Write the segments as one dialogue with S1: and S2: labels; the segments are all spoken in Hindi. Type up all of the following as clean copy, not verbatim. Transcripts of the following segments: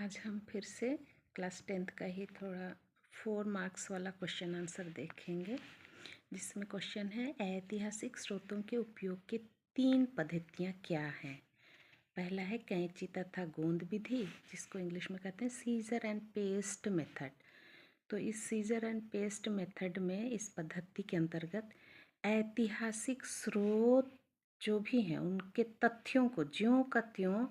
S1: आज हम फिर से क्लास 10th का ही थोड़ा 4 मार्क्स वाला क्वेश्चन आंसर देखेंगे, जिसमें क्वेश्चन है ऐतिहासिक स्रोतों के उपयोग के 3 पद्धतियाँ क्या हैं। पहला है कैंची तथा गोंद विधि, जिसको इंग्लिश में कहते हैं सीजर एंड पेस्ट मेथड। तो इस सीजर एंड पेस्ट मेथड में इस पद्धति के अंतर्गत ऐतिहासिक स्रोत जो भी हैं उनके तथ्यों को ज्यों का त्यों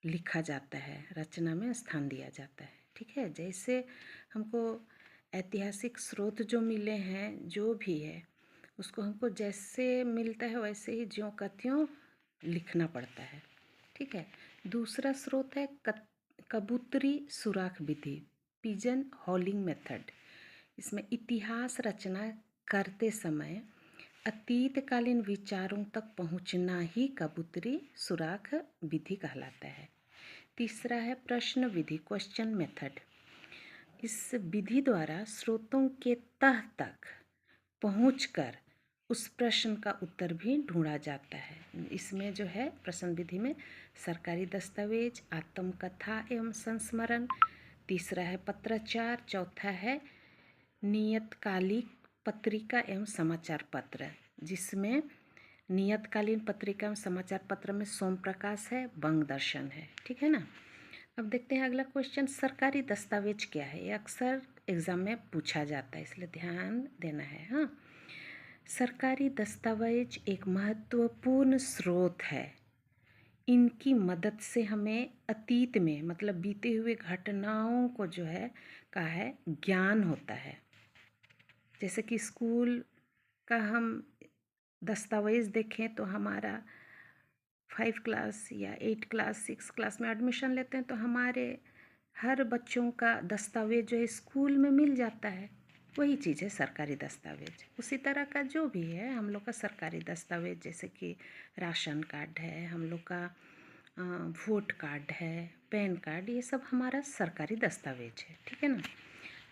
S1: लिखा जाता है, रचना में स्थान दिया जाता है। ठीक है, जैसे हमको ऐतिहासिक स्रोत जो मिले हैं जो भी है उसको हमको जैसे मिलता है वैसे ही ज्यों का त्यों लिखना पड़ता है। ठीक है। दूसरा स्रोत है कबूतरी सुराख विधि, पिजन हॉलिंग मेथड। इसमें इतिहास रचना करते समय अतीतकालीन विचारों तक पहुंचना ही कबूतरी सुराख विधि कहलाता है। तीसरा है प्रश्न विधि, क्वेश्चन मेथड। इस विधि द्वारा स्रोतों के तह तक पहुंचकर उस प्रश्न का उत्तर भी ढूंढा जाता है। इसमें जो है प्रश्न विधि में सरकारी दस्तावेज, आत्मकथा एवं संस्मरण, तीसरा है पत्राचार, चौथा है नियतकालिक पत्रिका एवं समाचार पत्र, जिसमें नियतकालीन पत्रिका एवं समाचार पत्र में सोम प्रकाश है, बंग दर्शन है। ठीक है ना। अब देखते हैं अगला क्वेश्चन, सरकारी दस्तावेज क्या है। ये अक्सर एग्जाम में पूछा जाता है, इसलिए ध्यान देना है। हाँ, सरकारी दस्तावेज एक महत्वपूर्ण स्रोत है। इनकी मदद से हमें अतीत में मतलब बीते हुए घटनाओं को जो है का है ज्ञान होता है। जैसे कि स्कूल का हम दस्तावेज देखें तो हमारा 5 क्लास या 8 क्लास 6 क्लास में एडमिशन लेते हैं तो हमारे हर बच्चों का दस्तावेज जो है स्कूल में मिल जाता है। वही चीज़ है सरकारी दस्तावेज। उसी तरह का जो भी है हम लोग का सरकारी दस्तावेज, जैसे कि राशन कार्ड है, हम लोग का वोट कार्ड है, पैन कार्ड, ये सब हमारा सरकारी दस्तावेज है। ठीक है ना।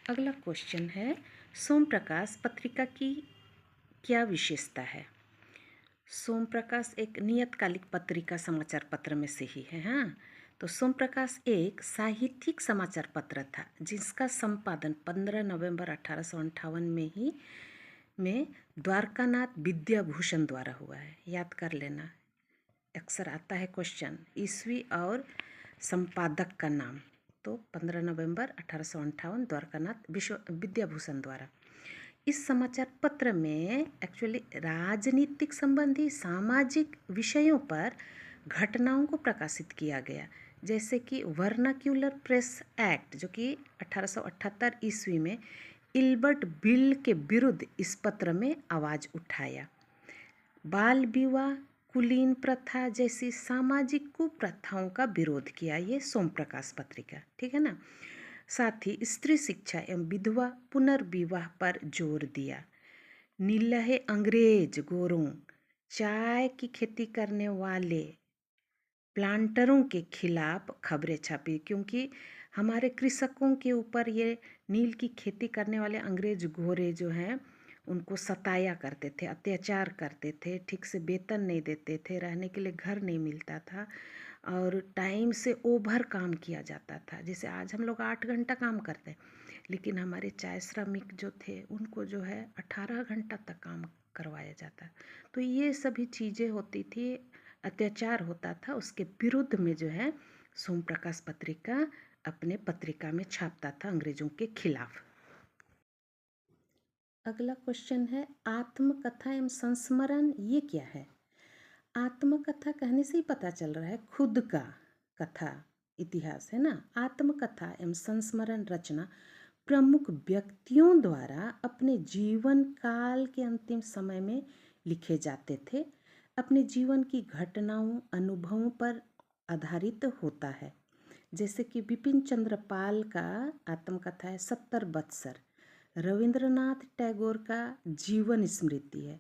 S1: अगला क्वेश्चन है सोम प्रकाश पत्रिका की क्या विशेषता है। सोम प्रकाश एक नियतकालिक पत्रिका समाचार पत्र में से ही है। हाँ, तो सोम प्रकाश एक साहित्यिक समाचार पत्र था जिसका संपादन 15 नवंबर 1858 में द्वारकानाथ विद्याभूषण द्वारा हुआ है। याद कर लेना, अक्सर आता है क्वेश्चन ईस्वी और संपादक का नाम। तो 15 नवंबर 1858 द्वारकानाथ विद्याभूषण द्वारा। इस समाचार पत्र में एक्चुअली राजनीतिक संबंधी सामाजिक विषयों पर घटनाओं को प्रकाशित किया गया, जैसे कि वर्नाक्यूलर प्रेस एक्ट जो कि 1878 ईस्वी में इल्बर्ट बिल के विरुद्ध इस पत्र में आवाज़ उठाया। बाल विवाह, कुलीन प्रथा जैसी सामाजिक कुप्रथाओं का विरोध किया ये सोम प्रकाश पत्रिका। ठीक है ना। साथ ही स्त्री शिक्षा एवं विधवा पुनर्विवाह पर जोर दिया। नीलहे अंग्रेज गोरों, चाय की खेती करने वाले प्लांटरों के खिलाफ खबरें छापी, क्योंकि हमारे कृषकों के ऊपर ये नील की खेती करने वाले अंग्रेज गोरे जो हैं उनको सताया करते थे, अत्याचार करते थे, ठीक से वेतन नहीं देते थे, रहने के लिए घर नहीं मिलता था और टाइम से ओवर काम किया जाता था। जैसे आज हम लोग 8 घंटा काम करते हैं, लेकिन हमारे चाय श्रमिक जो थे उनको जो है 18 घंटा तक काम करवाया जाता। तो ये सभी चीज़ें होती थी, अत्याचार होता था, उसके विरुद्ध में जो है सोम प्रकाश पत्रिका अपने पत्रिका में छापता था अंग्रेजों के खिलाफ। अगला क्वेश्चन है आत्मकथा एवं संस्मरण ये क्या है। आत्मकथा कहने से ही पता चल रहा है खुद का कथा इतिहास है ना। आत्मकथा एवं संस्मरण रचना प्रमुख व्यक्तियों द्वारा अपने जीवन काल के अंतिम समय में लिखे जाते थे। अपने जीवन की घटनाओं अनुभवों पर आधारित होता है। जैसे कि बिपिन चंद्र पाल का आत्मकथा है 70 बत्सर, रविंद्रनाथ टैगोर का जीवन स्मृति है,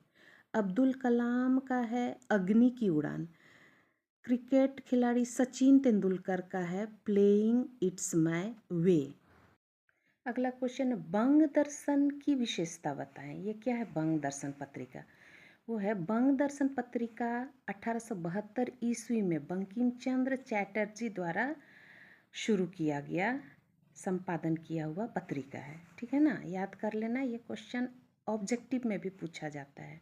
S1: अब्दुल कलाम का है अग्नि की उड़ान, क्रिकेट खिलाड़ी सचिन तेंदुलकर का है प्लेइंग इट्स माय वे। अगला क्वेश्चन, बंग दर्शन की विशेषता बताएं। ये क्या है बंग दर्शन पत्रिका। वो है बंग दर्शन पत्रिका 1872 ईस्वी में बंकिम चंद्र चटर्जी द्वारा शुरू किया गया संपादन किया हुआ पत्रिका है। ठीक है ना, याद कर लेना, ये क्वेश्चन ऑब्जेक्टिव में भी पूछा जाता है।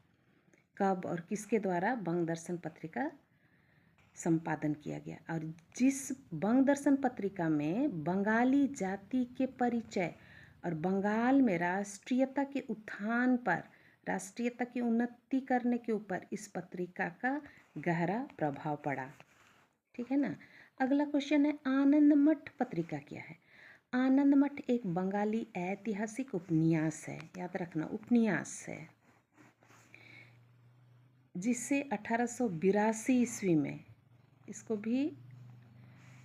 S1: कब और किसके द्वारा बंग दर्शन पत्रिका संपादन किया गया, और जिस बंग दर्शन पत्रिका में बंगाली जाति के परिचय और बंगाल में राष्ट्रीयता के उत्थान पर, राष्ट्रीयता की उन्नति करने के ऊपर इस पत्रिका का गहरा प्रभाव पड़ा। ठीक है ना। अगला क्वेश्चन है, आनंद मठ पत्रिका क्या है? आनंद मठ एक बंगाली ऐतिहासिक उपन्यास है, याद रखना उपन्यास है, जिसे 1882 ईस्वी में, इसको भी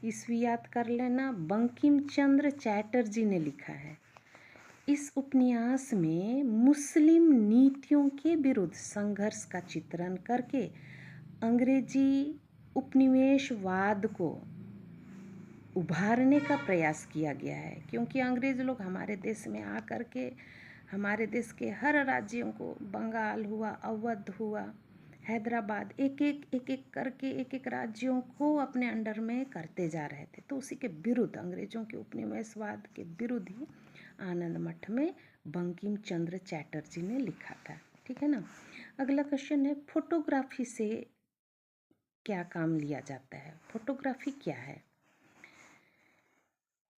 S1: ईस्वी याद कर लेना, बंकिम चंद्र चैटर्जी ने लिखा है। इस उपन्यास में मुस्लिम नीतियों के विरुद्ध संघर्ष का चित्रण करके अंग्रेजी उपनिवेशवाद को उभारने का प्रयास किया गया है, क्योंकि अंग्रेज लोग हमारे देश में आकर के हमारे देश के हर राज्यों को, बंगाल हुआ, अवध हुआ, हैदराबाद, एक एक करके एक एक राज्यों को अपने अंडर में करते जा रहे थे। तो उसी के विरुद्ध, अंग्रेजों के उपनिवेशवाद के विरुद्ध ही आनंद मठ में बंकिम चंद्र चैटर्जी ने लिखा था। ठीक है ना। अगला क्वेश्चन है, फोटोग्राफी से क्या काम लिया जाता है? फोटोग्राफी क्या है,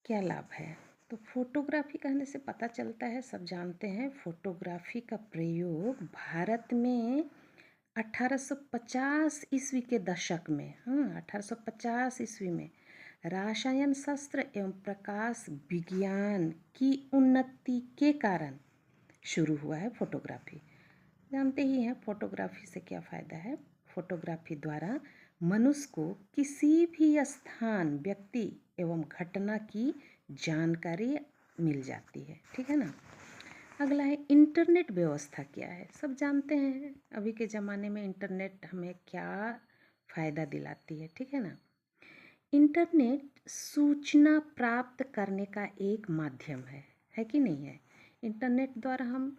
S1: क्या लाभ है? तो फोटोग्राफी कहने से पता चलता है, सब जानते हैं, फोटोग्राफी का प्रयोग भारत में 1850 ईस्वी के दशक में, 1850 ईस्वी में रसायन शास्त्र एवं प्रकाश विज्ञान की उन्नति के कारण शुरू हुआ है फोटोग्राफी। जानते ही हैं फोटोग्राफी से क्या फ़ायदा है। फोटोग्राफी द्वारा मनुष्य को किसी भी स्थान, व्यक्ति एवं घटना की जानकारी मिल जाती है। ठीक है ना। अगला है, इंटरनेट व्यवस्था क्या है? सब जानते हैं अभी के ज़माने में इंटरनेट हमें क्या फ़ायदा दिलाती है। ठीक है ना। इंटरनेट सूचना प्राप्त करने का एक माध्यम है कि नहीं है? इंटरनेट द्वारा हम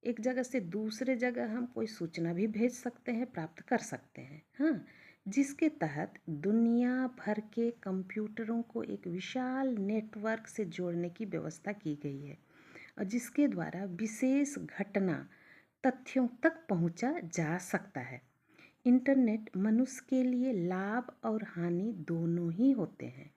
S1: एक जगह से दूसरे जगह हम कोई सूचना भी भेज सकते हैं, प्राप्त कर सकते हैं, हाँ, जिसके तहत दुनिया भर के कंप्यूटरों को एक विशाल नेटवर्क से जोड़ने की व्यवस्था की गई है, और जिसके द्वारा विशेष घटना तथ्यों तक पहुंचा जा सकता है। इंटरनेट मनुष्य के लिए लाभ और हानि दोनों ही होते हैं।